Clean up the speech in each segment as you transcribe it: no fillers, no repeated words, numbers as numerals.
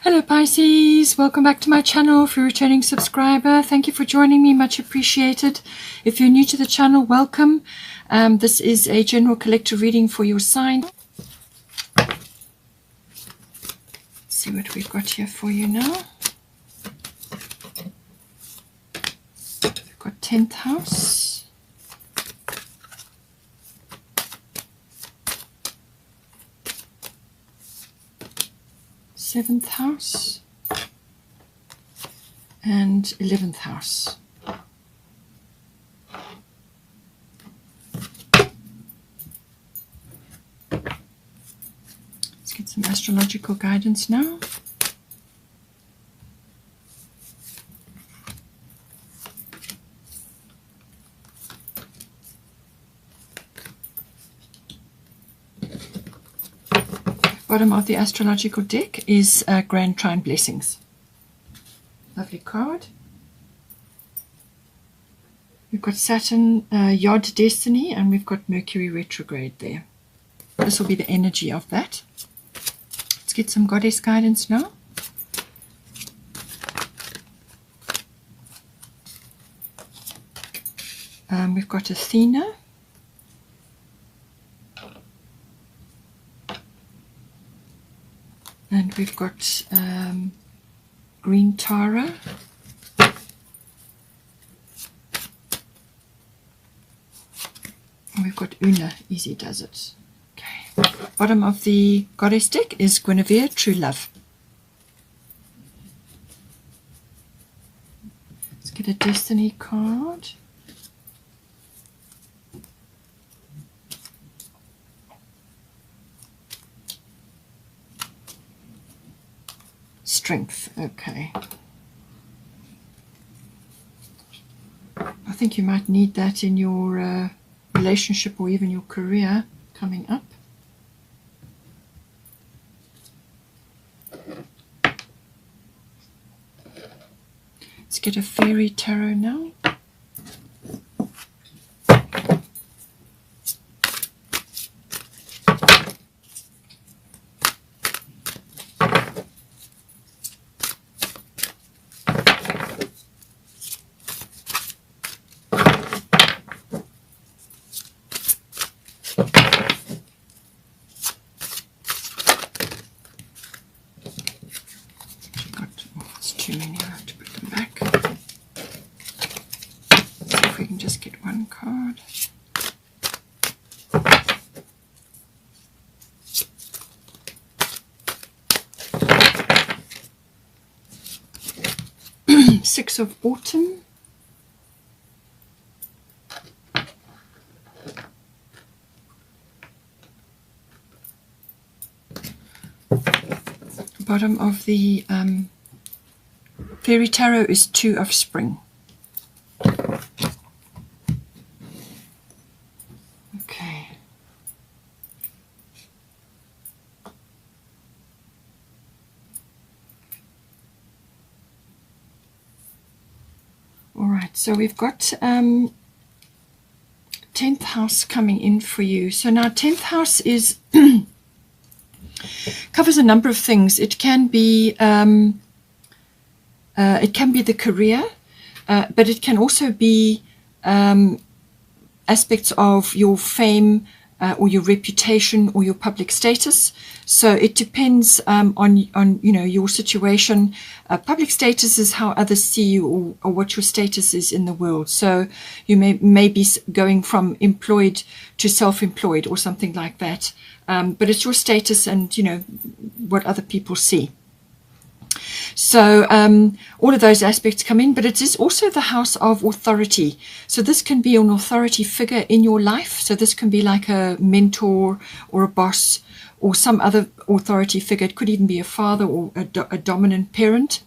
Hello Pisces, welcome back to my channel. If you're a returning subscriber, thank you for joining me, much appreciated. If you're new to the channel, welcome. This is a general collective reading for your sign. Let's see what we've got here for you now. We've got 10th house. Seventh house and 11th house. Let's get some astrological guidance now. Bottom of the astrological deck is Grand Trine Blessings. Lovely card. We've got Saturn, Yod Destiny, and we've got Mercury retrograde there. This will be the energy of that. Let's get some goddess guidance now. We've got Athena. And we've got Green Tara. And we've got Una, Easy Does It. Okay. Bottom of the goddess deck is Guinevere, True Love. Let's get a destiny card. Strength, okay. I think you might need that in your relationship or even your career coming up. Let's get a fairy tarot now. Too many, I have to put them back. See if we can just get one card. Six of Autumn. Bottom of the Fairy Tarot is Two of Spring. Okay. All right, so we've got 10th house coming in for you. So now 10th house is covers a number of things. It can be the career, but it can also be aspects of your fame or your reputation or your public status. So it depends on your situation. Public status is how others see you or what your status is in the world. So you may be going from employed to self-employed or something like that. But it's your status and what other people see. So all of those aspects come in, but it is also the house of authority. So this can be an authority figure in your life. So this can be like a mentor or a boss or some other authority figure. It could even be a father or a dominant parent.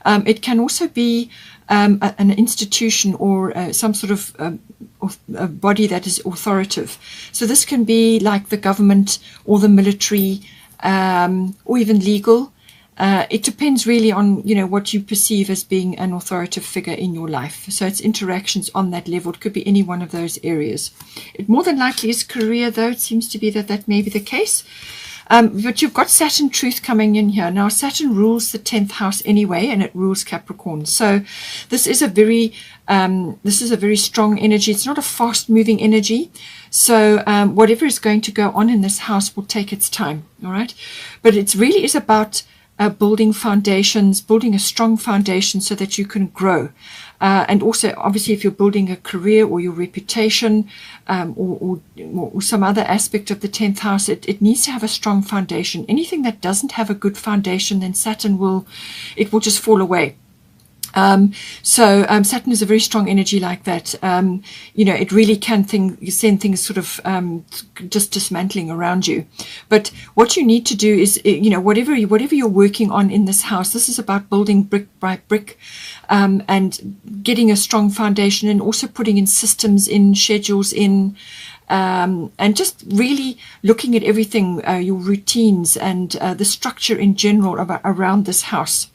It can also be an institution or some sort of a body that is authoritative. So this can be like the government or the military or even legal. It depends really on what you perceive as being an authoritative figure in your life. So it's interactions on that level. It could be any one of those areas. It more than likely is career, though. It seems to be that may be the case. But you've got Saturn truth coming in here. Now, Saturn rules the 10th house anyway, and it rules Capricorn. So this is a very strong energy. It's not a fast-moving energy. So whatever is going to go on in this house will take its time, all right? But it really is about building foundations, building a strong foundation so that you can grow. And also, obviously, if you're building a career or your reputation or some other aspect of the 10th house, it needs to have a strong foundation. Anything that doesn't have a good foundation, then Saturn will just fall away. So Saturn is a very strong energy like that. It really can send things sort of just dismantling around you. But what you need to do is, whatever you're working on in this house, this is about building brick by brick and getting a strong foundation, and also putting in systems, in schedules, in and just really looking at everything, your routines and the structure in general around this house.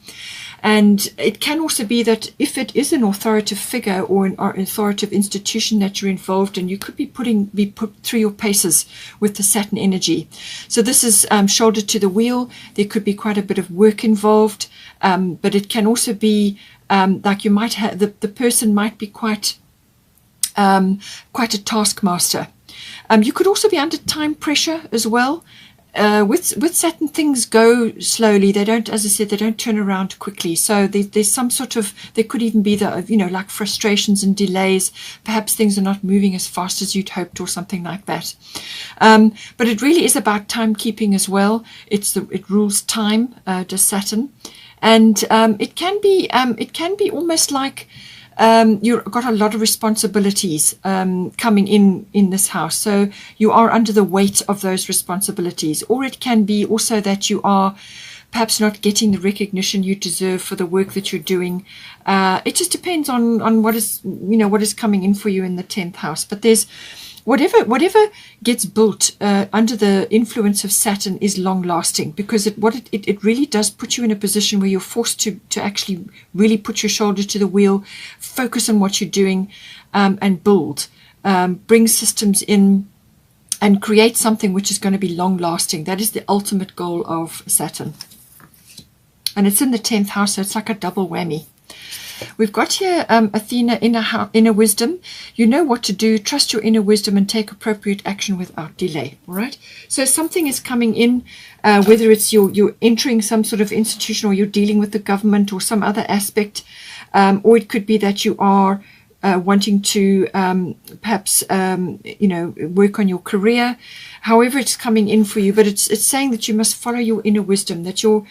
And it can also be that if it is an authoritative figure or an authoritative institution that you're involved in, you could be put through your paces with the Saturn energy. So this is shoulder to the wheel. There could be quite a bit of work involved, but it can also be like you might have the person might be quite a taskmaster. You could also be under time pressure as well. With Saturn, things go slowly. They don't, as I said, they don't turn around quickly. So there's some sort of, there could even be like frustrations and delays. Perhaps things are not moving as fast as you'd hoped or something like that. But it really is about timekeeping as well. It rules time, does Saturn. And it can be almost like you've got a lot of responsibilities coming in this house, so you are under the weight of those responsibilities. Or it can be also that you are perhaps not getting the recognition you deserve for the work that you're doing. It just depends on what is coming in for you in the 10th house. But there's whatever gets built under the influence of Saturn is long lasting, because it really does put you in a position where you're forced to actually really put your shoulder to the wheel, focus on what you're doing, and build, bring systems in and create something which is going to be long lasting. That is the ultimate goal of Saturn. And it's in the 10th house, so it's like a double whammy. We've got here Athena, inner wisdom. You know what to do. Trust your inner wisdom and take appropriate action without delay. All right. So something is coming in, whether it's you're entering some sort of institution, or you're dealing with the government or some other aspect, or it could be that you are wanting to perhaps work on your career. However it's coming in for you, but it's saying that you must follow your inner wisdom, that the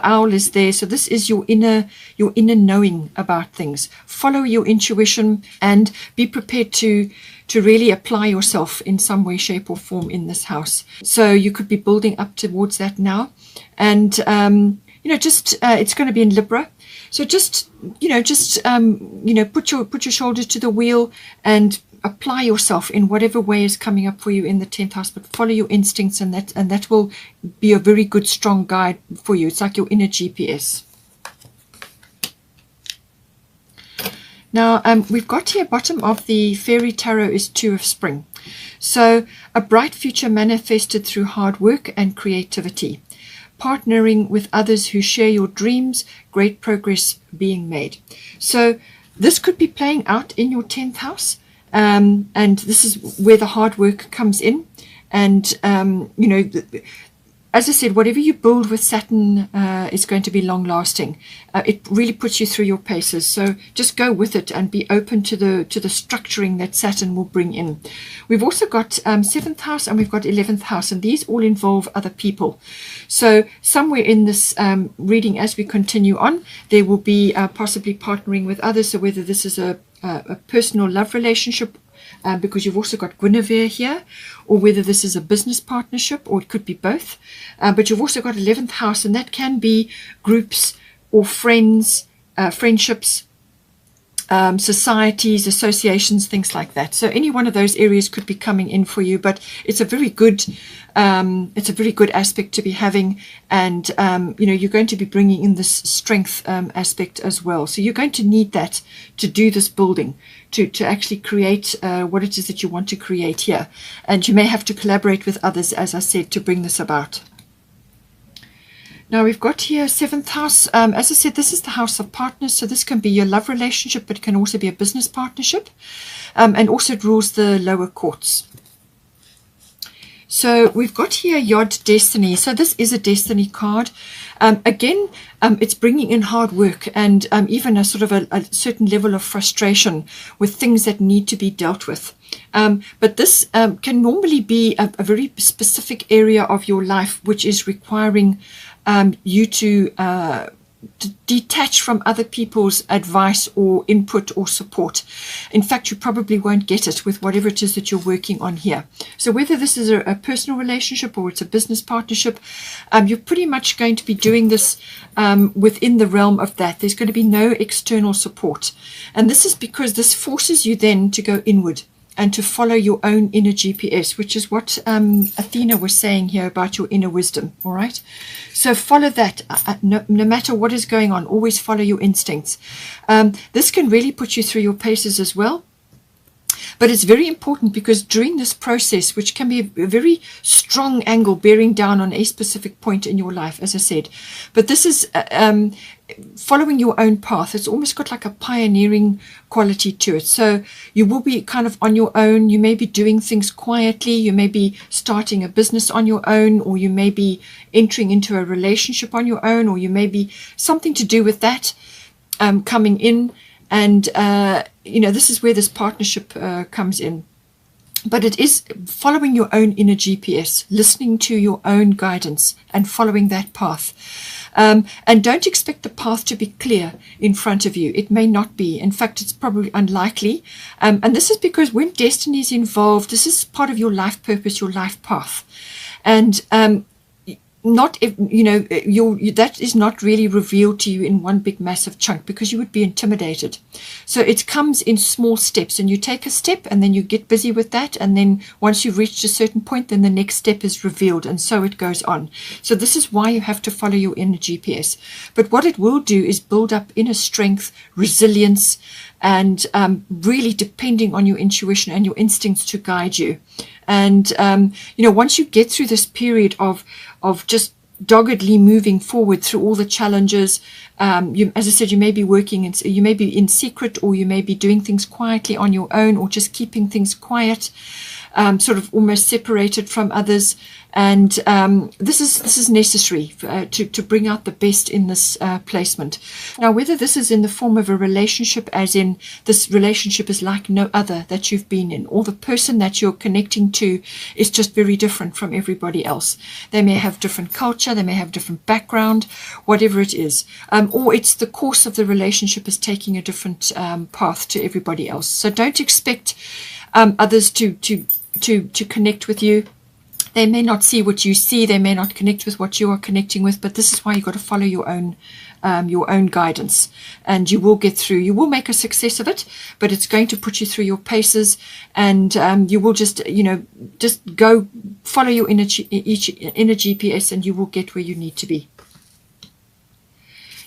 owl is there. So this is your inner knowing about things. Follow your intuition and be prepared to really apply yourself in some way, shape or form in this house. So you could be building up towards that now. And it's going to be in Libra. So just put your shoulders to the wheel and apply yourself in whatever way is coming up for you in the 10th house, but follow your instincts, and that will be a very good, strong guide for you. It's like your inner GPS. Now, we've got here, bottom of the fairy tarot is Two of Spring. So a bright future manifested through hard work and creativity. Partnering with others who share your dreams, great progress being made. So this could be playing out in your 10th house. And this is where the hard work comes in. And, as I said, whatever you build with Saturn is going to be long lasting. It really puts you through your paces. So just go with it and be open to the structuring that Saturn will bring in. We've also got 7th house and we've got 11th house, and these all involve other people. So somewhere in this reading, as we continue on, there will be possibly partnering with others. So whether this is a personal love relationship, because you've also got Guinevere here, or whether this is a business partnership, or it could be both. But you've also got 11th house, and that can be groups or friends, friendships, societies, associations, things like that. So any one of those areas could be coming in for you, but it's a very good aspect to be having, and you're going to be bringing in this strength aspect as well. So you're going to need that to do this building, to actually create what it is that you want to create here, and you may have to collaborate with others, as I said, to bring this about. Now we've got here 7th house. As I said, this is the house of partners. So this can be your love relationship, but it can also be a business partnership. And also it rules the lower courts. So we've got here Yod Destiny. So this is a destiny card. Again, it's bringing in hard work and even a sort of a certain level of frustration with things that need to be dealt with. But this can normally be a very specific area of your life which is requiring you to detach from other people's advice or input or support. In fact, you probably won't get it with whatever it is that you're working on here. So whether this is a personal relationship or it's a business partnership, you're pretty much going to be doing this within the realm of that. There's going to be no external support. And this is because this forces you then to go inward and to follow your own inner GPS, which is what Athena was saying here about your inner wisdom, all right? So follow that, no matter what is going on, always follow your instincts. This can really put you through your paces as well. But it's very important because during this process, which can be a very strong angle bearing down on a specific point in your life, as I said, but this is following your own path. It's almost got like a pioneering quality to it. So you will be kind of on your own. You may be doing things quietly. You may be starting a business on your own, or you may be entering into a relationship on your own, or you may be something to do with that coming in. And, this is where this partnership comes in. But it is following your own inner GPS, listening to your own guidance and following that path. And don't expect the path to be clear in front of you. It may not be. In fact, it's probably unlikely. And this is because when destiny is involved, this is part of your life purpose, your life path. And not if that is not really revealed to you in one big massive chunk, because you would be intimidated. So it comes in small steps, and you take a step and then you get busy with that, and then once you've reached a certain point, then the next step is revealed, and so it goes on. So this is why you have to follow your inner GPS. But what it will do is build up inner strength, resilience, and really depending on your intuition and your instincts to guide you. And once you get through this period of just doggedly moving forward through all the challenges, as I said, you may be working, you may be in secret, or you may be doing things quietly on your own, or just keeping things quiet, sort of almost separated from others. And this is necessary to bring out the best in this placement. Now, whether this is in the form of a relationship, as in this relationship is like no other that you've been in, or the person that you're connecting to is just very different from everybody else. They may have different culture, they may have different background, whatever it is. Or it's the course of the relationship is taking a different path to everybody else. So don't expect others to connect with you. They may not see what you see. They may not connect with what you are connecting with. But this is why you've got to follow your own guidance, and you will get through. You will make a success of it, but it's going to put you through your paces, and you will just go follow your inner GPS, and you will get where you need to be.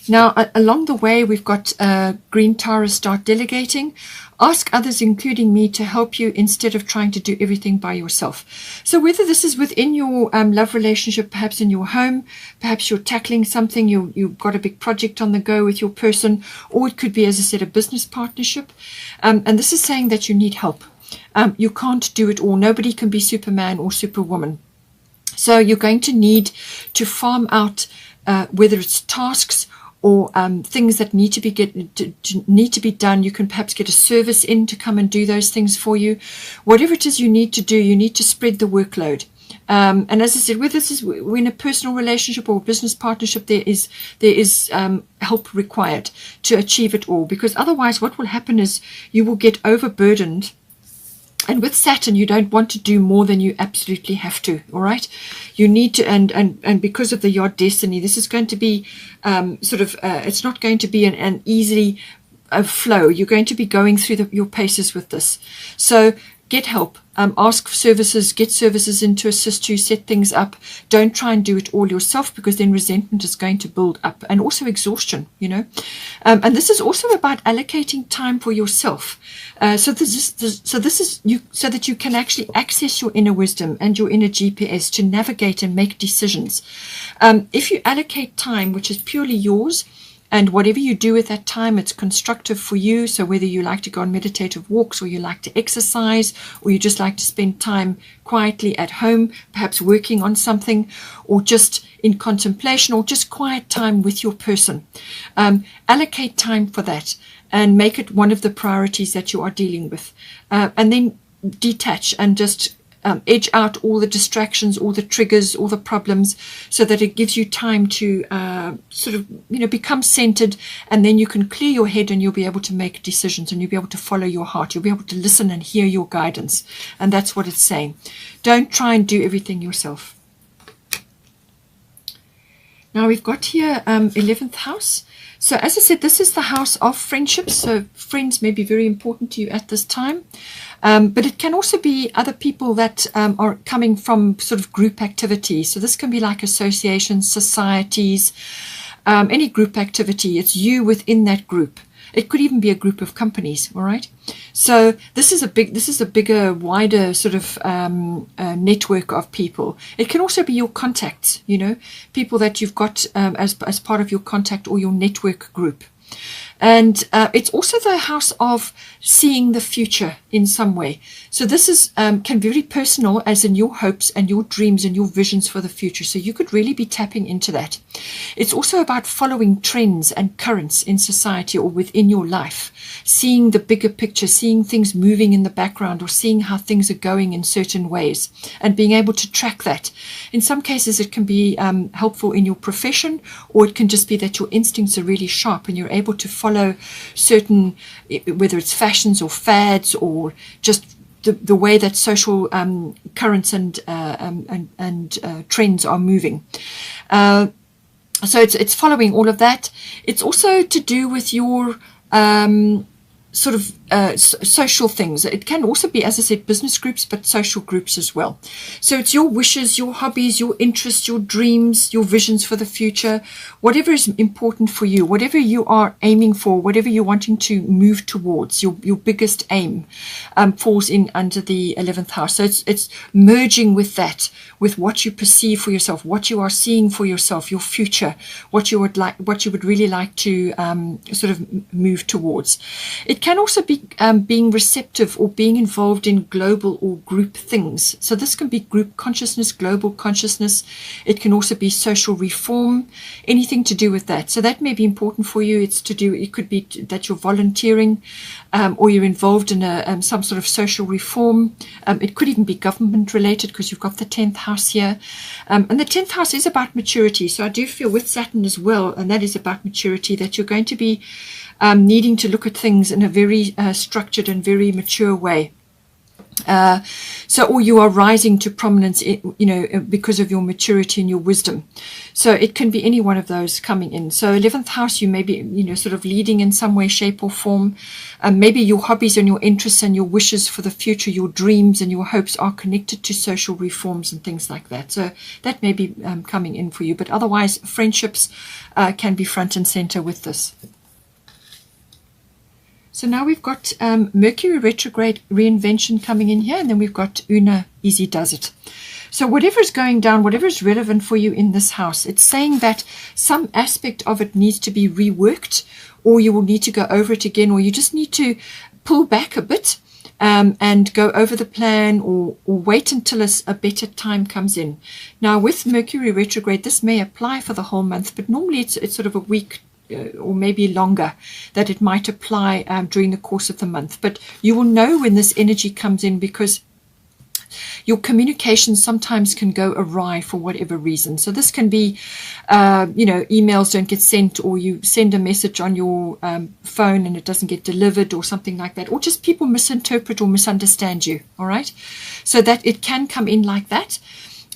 Now, along the way, we've got Green Taurus, start delegating. Ask others, including me, to help you instead of trying to do everything by yourself. So whether this is within your love relationship, perhaps in your home, perhaps you're tackling something, you've got a big project on the go with your person, or it could be, as I said, a business partnership. And this is saying that you need help. You can't do it all. Nobody can be Superman or Superwoman. So you're going to need to farm out whether it's tasks or things that need to be done. You can perhaps get a service in to come and do those things for you. Whatever it is you need to do, you need to spread the workload. And as I said, whether this is in a personal relationship or a business partnership, there is help required to achieve it all. Because otherwise, what will happen is you will get overburdened. And with Saturn, you don't want to do more than you absolutely have to, all right? You need to, and because of the Yod destiny, this is going to be it's not going to be an easy flow. You're going to be going through your paces with this. So get help. Ask for services, get services in to assist you, set things up. Don't try and do it all yourself, because then resentment is going to build up, and also exhaustion, you know. And this is also about allocating time for yourself. So this is you, so that you can actually access your inner wisdom and your inner GPS to navigate and make decisions. If you allocate time, which is purely yours, and whatever you do with that time, it's constructive for you. So whether you like to go on meditative walks, or you like to exercise, or you just like to spend time quietly at home, perhaps working on something, or just in contemplation, or just quiet time with your person. Allocate time for that and make it one of the priorities that you are dealing with. And then detach and just edge out all the distractions, all the triggers, all the problems, so that it gives you time to sort of, you know, become centered, and then you can clear your head and you'll be able to make decisions, and you'll be able to follow your heart. You'll be able to listen and hear your guidance. And that's what it's saying. Don't try and do everything yourself. Now we've got here 11th house. So as I said, this is the house of friendships. So friends may be very important to you at this time. But it can also be other people that are coming from sort of group activities. So this can be like associations, societies, any group activity. It's you within that group. It could even be a group of companies, all right? So this is a bigger, wider sort of network of people. It can also be your contacts, you know, people that you've got as part of your contact or your network group. And it's also the house of seeing the future in some way. So this is can be very personal, as in your hopes and your dreams and your visions for the future. So you could really be tapping into that. It's also about following trends and currents in society or within your life, seeing the bigger picture, seeing things moving in the background, or seeing how things are going in certain ways, and being able to track that. In some cases, it can be helpful in your profession, or it can just be that your instincts are really sharp and you're able to follow certain, whether it's fashions or fads, or just the way that social currents and trends are moving. So it's following all of that. It's also to do with your sort of social things. It can also be, as I said, business groups, but social groups as well. So it's your wishes, your hobbies, your interests, your dreams, your visions for the future, whatever is important for you, whatever you are aiming for, whatever you're wanting to move towards, your biggest aim falls in under the 11th house. So it's merging with that, with what you perceive for yourself, what you are seeing for yourself, your future, what you would really like to sort of move towards. It can also be being receptive or being involved in global or group things. So this can be group consciousness, global consciousness. It can also be social reform, anything to do with that. So that may be important for you. It could be that you're volunteering, or you're involved in some sort of social reform. It could even be government related, because you've got the 10th house here. And the 10th house is about maturity. So I do feel with Saturn as well, and that is about maturity, that you're going to be needing to look at things in a very structured and very mature way. Or you are rising to prominence, because of your maturity and your wisdom. So it can be any one of those coming in. So 11th house, you may be, sort of leading in some way, shape or form. Maybe your hobbies and your interests and your wishes for the future, your dreams and your hopes are connected to social reforms and things like that. So that may be coming in for you. But otherwise, friendships can be front and center with this. So now we've got Mercury retrograde reinvention coming in here, and then we've got Una easy does it. So whatever is going down, whatever is relevant for you in this house, it's saying that some aspect of it needs to be reworked, or you will need to go over it again, or you just need to pull back a bit and go over the plan, or wait until a better time comes in. Now with Mercury retrograde, this may apply for the whole month, but normally it's sort of a week or maybe longer that it might apply during the course of the month. But you will know when this energy comes in, because your communication sometimes can go awry for whatever reason. So this can be, emails don't get sent, or you send a message on your phone and it doesn't get delivered, or something like that, or just people misinterpret or misunderstand you. All right. So that it can come in like that.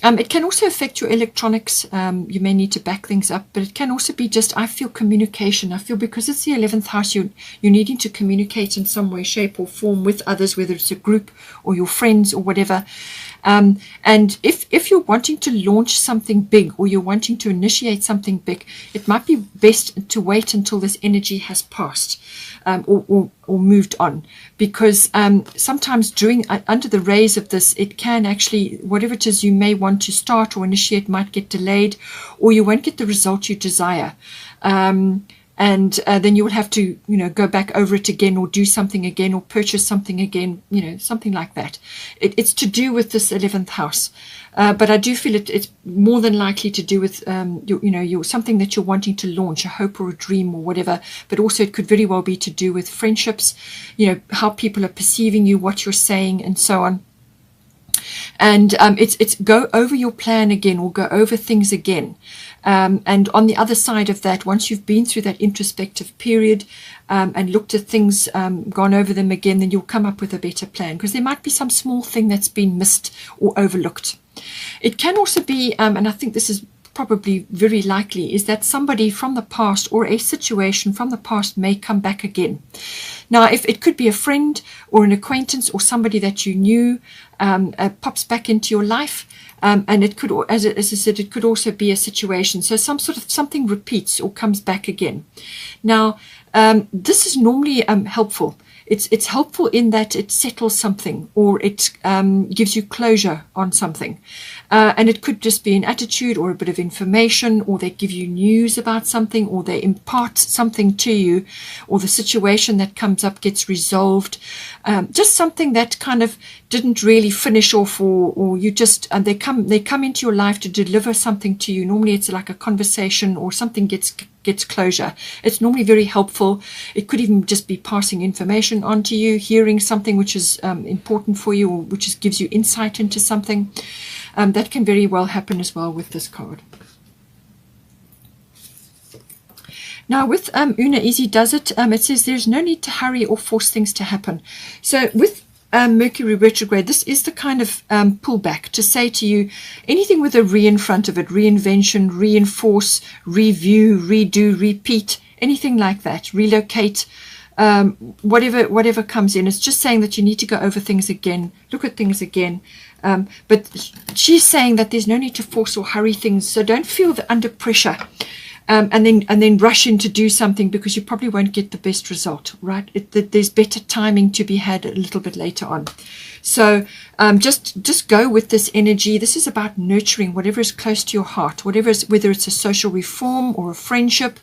It can also affect your electronics. You may need to back things up, but it can also be just, I feel, communication. I feel because it's the 11th house, you're needing to communicate in some way, shape or form with others, whether it's a group or your friends or whatever. And if you're wanting to launch something big, or you're wanting to initiate something big, it might be best to wait until this energy has passed, or moved on, because sometimes under the rays of this, it can actually, whatever it is you may want to start or initiate might get delayed, or you won't get the result you desire. And then you will have to, go back over it again, or do something again, or purchase something again, something like that. It's to do with this 11th house. But I do feel it's more than likely to do with, your something that you're wanting to launch, a hope or a dream or whatever. But also it could very well be to do with friendships, how people are perceiving you, what you're saying, and so on. And it's go over your plan again, or go over things again. And on the other side of that, once you've been through that introspective period and looked at things, gone over them again, then you'll come up with a better plan, because there might be some small thing that's been missed or overlooked. It can also be, and I think this is probably very likely, is that somebody from the past or a situation from the past may come back again. Now, if it could be a friend or an acquaintance or somebody that you knew pops back into your life, and it could, as I said, it could also be a situation. So something repeats or comes back again. Now, this is normally helpful. It's helpful in that it settles something, or it gives you closure on something. And it could just be an attitude or a bit of information, or they give you news about something, or they impart something to you, or the situation that comes up gets resolved. Just something that kind of didn't really finish off, or you just, and they come into your life to deliver something to you. Normally it's like a conversation, or something gets closure. It's normally very helpful. It could even just be passing information on to you, hearing something which is important for you, or which gives you insight into something. That can very well happen as well with this card. Now with Una Easy Does It, it says there's no need to hurry or force things to happen. So with Mercury retrograde, this is the kind of pullback to say to you, anything with a re in front of it, reinvention, reinforce, review, redo, repeat, anything like that, relocate, whatever comes in. It's just saying that you need to go over things again, look at things again. But she's saying that there's no need to force or hurry things, so don't feel under pressure. And then rush in to do something, because you probably won't get the best result, right? There's better timing to be had a little bit later on. So just go with this energy. This is about nurturing whatever is close to your heart, whether it's a social reform or a friendship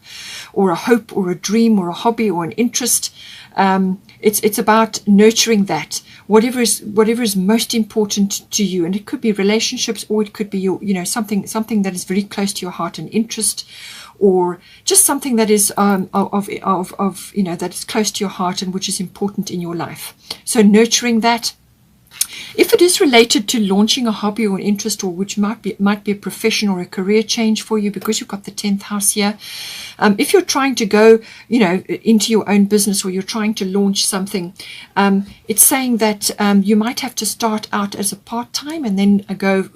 or a hope or a dream or a hobby or an interest. It's about nurturing that, whatever is most important to you. And it could be relationships, or it could be your, something that is very close to your heart, an interest, or just something that is that is close to your heart and which is important in your life. So nurturing that. If it is related to launching a hobby or an interest, or which might be a profession or a career change for you, because you've got the 10th house here. If you're trying to go, into your own business, or you're trying to launch something, it's saying that you might have to start out as a part-time and then go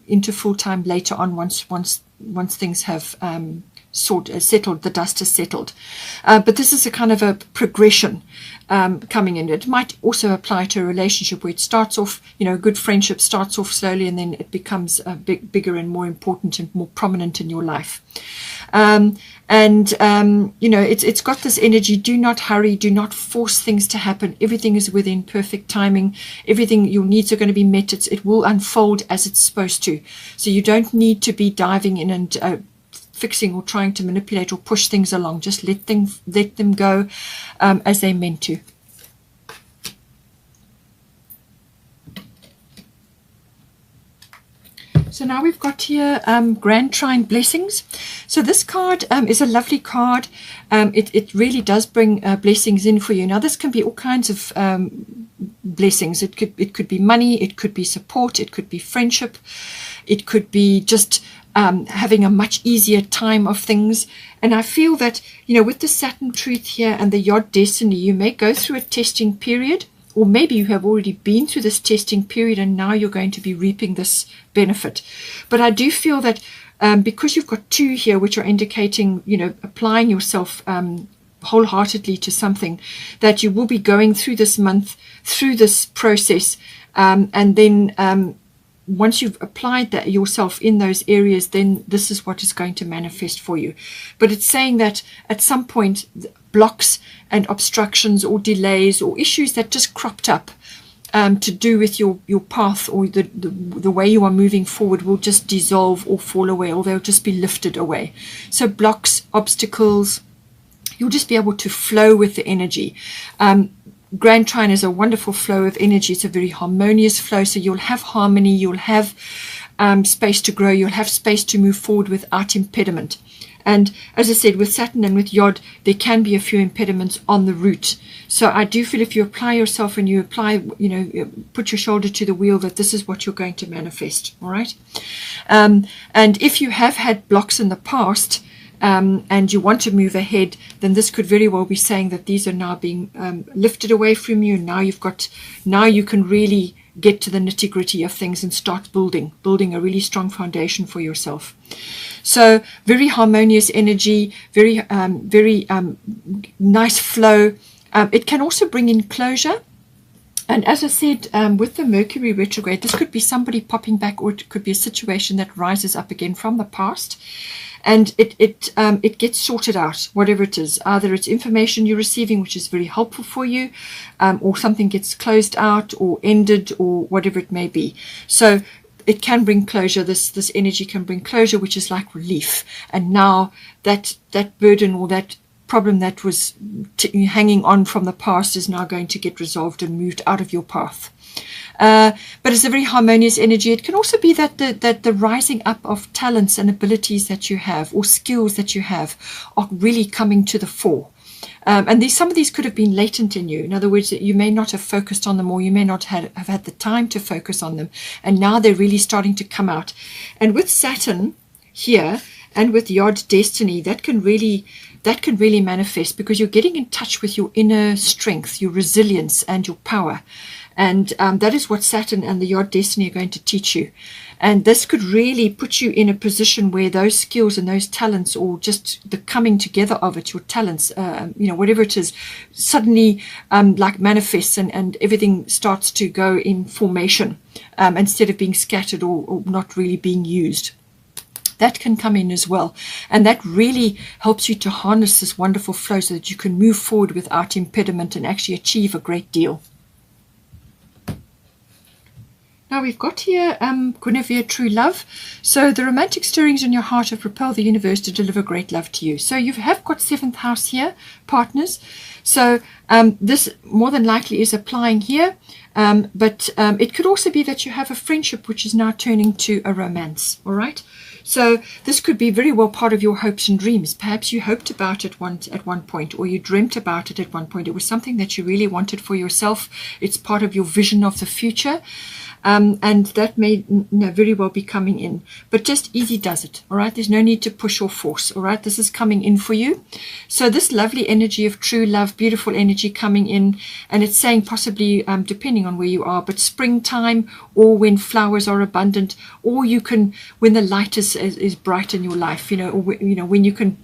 into full-time later on, once things have settled, the dust has settled. But this is a kind of a progression coming in. It might also apply to a relationship where it starts off, a good friendship starts off slowly, and then it becomes bigger and more important and more prominent in your life. It's got this energy. Do not hurry. Do not force things to happen. Everything is within perfect timing. Everything, your needs are going to be met. It will unfold as it's supposed to. So you don't need to be diving in and fixing or trying to manipulate or push things along. Just let them go as they're meant to. So now we've got here Grand Trine Blessings. So this card is a lovely card. It really does bring blessings in for you. Now this can be all kinds of blessings. It could be money, it could be support, it could be friendship, it could be just having a much easier time of things. And I feel that, with the Saturn truth here and the Yod destiny, you may go through a testing period, or maybe you have already been through this testing period and now you're going to be reaping this benefit. But I do feel that because you've got 2 here, which are indicating, applying yourself wholeheartedly to something, that you will be going through this month, through this process, and then once you've applied that yourself in those areas, then this is what is going to manifest for you. But it's saying that at some point, blocks and obstructions or delays or issues that just cropped up to do with your path or the way you are moving forward will just dissolve or fall away, or they'll just be lifted away. So blocks, obstacles, you'll just be able to flow with the energy. Grand Trine is a wonderful flow of energy. It's a very harmonious flow. So you'll have harmony, you'll have space to grow, you'll have space to move forward without impediment. And as I said, with Saturn and with Yod, there can be a few impediments on the route. So I do feel if you apply yourself and you apply, put your shoulder to the wheel, that this is what you're going to manifest. All right. And if you have had blocks in the past, and you want to move ahead, then this could very well be saying that these are now being lifted away from you. Now you can really get to the nitty-gritty of things and start building a really strong foundation for yourself. So very harmonious energy, very nice flow. It can also bring in closure. And as I said, with the Mercury retrograde, this could be somebody popping back, or it could be a situation that rises up again from the past. And it gets sorted out, whatever it is. Either it's information you're receiving, which is very helpful for you, or something gets closed out or ended, or whatever it may be. So it can bring closure. This energy can bring closure, which is like relief. And now that burden or that problem that was hanging on from the past is now going to get resolved and moved out of your path. But it's a very harmonious energy. It can also be that the rising up of talents and abilities that you have, or skills that you have, are really coming to the fore. And some of these could have been latent in you. In other words, you may not have focused on them, or you may not have had the time to focus on them. And now they're really starting to come out. And with Saturn here and with Yod destiny, that can really manifest, because you're getting in touch with your inner strength, your resilience, and your power. And that is what Saturn and the Yod destiny are going to teach you. And this could really put you in a position where those skills and those talents, or just the coming together of it, your talents, whatever it is, suddenly like manifests, and everything starts to go in formation instead of being scattered or not really being used. That can come in as well. And that really helps you to harness this wonderful flow so that you can move forward without impediment and actually achieve a great deal. Now we've got here Guinevere, true love. So the romantic stirrings in your heart have propelled the universe to deliver great love to you. So you have got 7th house here, partners. So this more than likely is applying here. But it could also be that you have a friendship which is now turning to a romance. All right. So this could be very well part of your hopes and dreams. Perhaps you hoped about it at one point, or you dreamt about it at one point. It was something that you really wanted for yourself. It's part of your vision of the future. And that may very well be coming in. But just easy does it, all right? There's no need to push or force, all right? This is coming in for you. So this lovely energy of true love, beautiful energy coming in, and it's saying possibly, depending on where you are, but springtime, or when flowers are abundant, or you can, when the light is bright in your life, or when you can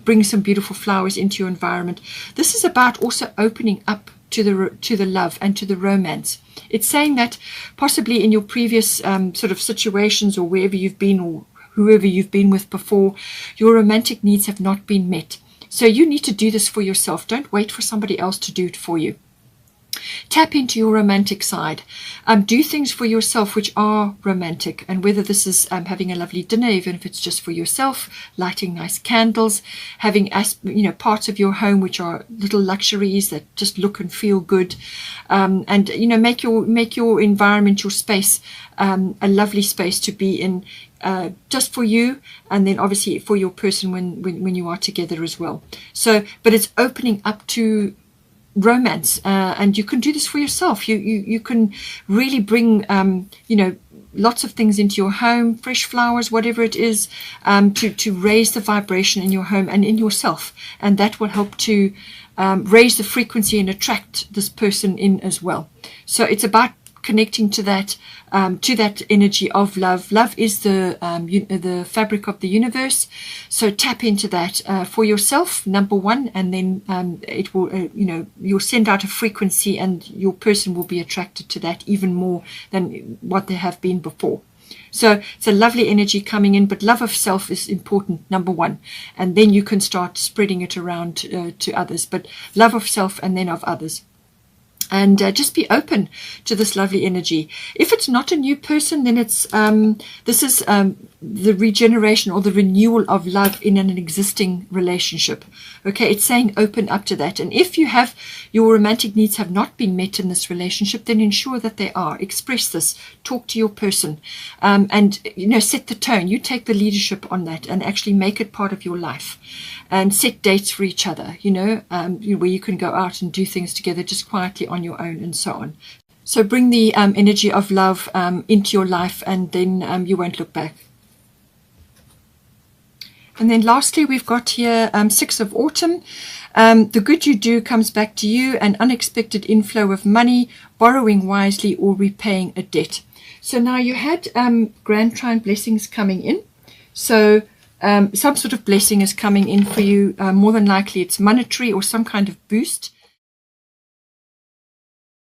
bring some beautiful flowers into your environment. This is about also opening up to the love and to the romance. It's saying that possibly in your previous sort of situations, or wherever you've been, or whoever you've been with before, your romantic needs have not been met. So you need to do this for yourself. Don't wait for somebody else to do it for you. Tap into your romantic side. Do things for yourself which are romantic, and whether this is having a lovely dinner, even if it's just for yourself, lighting nice candles, having parts of your home which are little luxuries that just look and feel good, and make your environment, your space, a lovely space to be in, just for you, and then obviously for your person when you are together as well. So, but it's opening up to romance, and you can do this for yourself. You can really bring lots of things into your home, fresh flowers, whatever it is, to raise the vibration in your home and in yourself. And that will help to raise the frequency and attract this person in as well. So it's about connecting to that energy of love. Love is the fabric of the universe. So tap into that for yourself, number one, and then it will, you'll send out a frequency, and your person will be attracted to that even more than what they have been before. So it's a lovely energy coming in, but love of self is important, number one, and then you can start spreading it around to others. But love of self and then of others. And just be open to this lovely energy. If it's not a new person, then it's this is the regeneration or the renewal of love in an existing relationship. Okay, it's saying open up to that. And if you have your romantic needs have not been met in this relationship, then ensure that they are. Express this. Talk to your person, and set the tone. You take the leadership on that and actually make it part of your life. And set dates for each other, where you can go out and do things together just quietly on your own and so on. So bring the energy of love into your life, and then you won't look back. And then lastly, we've got here 6 of autumn. The good you do comes back to you, an unexpected inflow of money, borrowing wisely or repaying a debt. So now you had grand trine blessings coming in. So some sort of blessing is coming in for you. More than likely it's monetary or some kind of boost.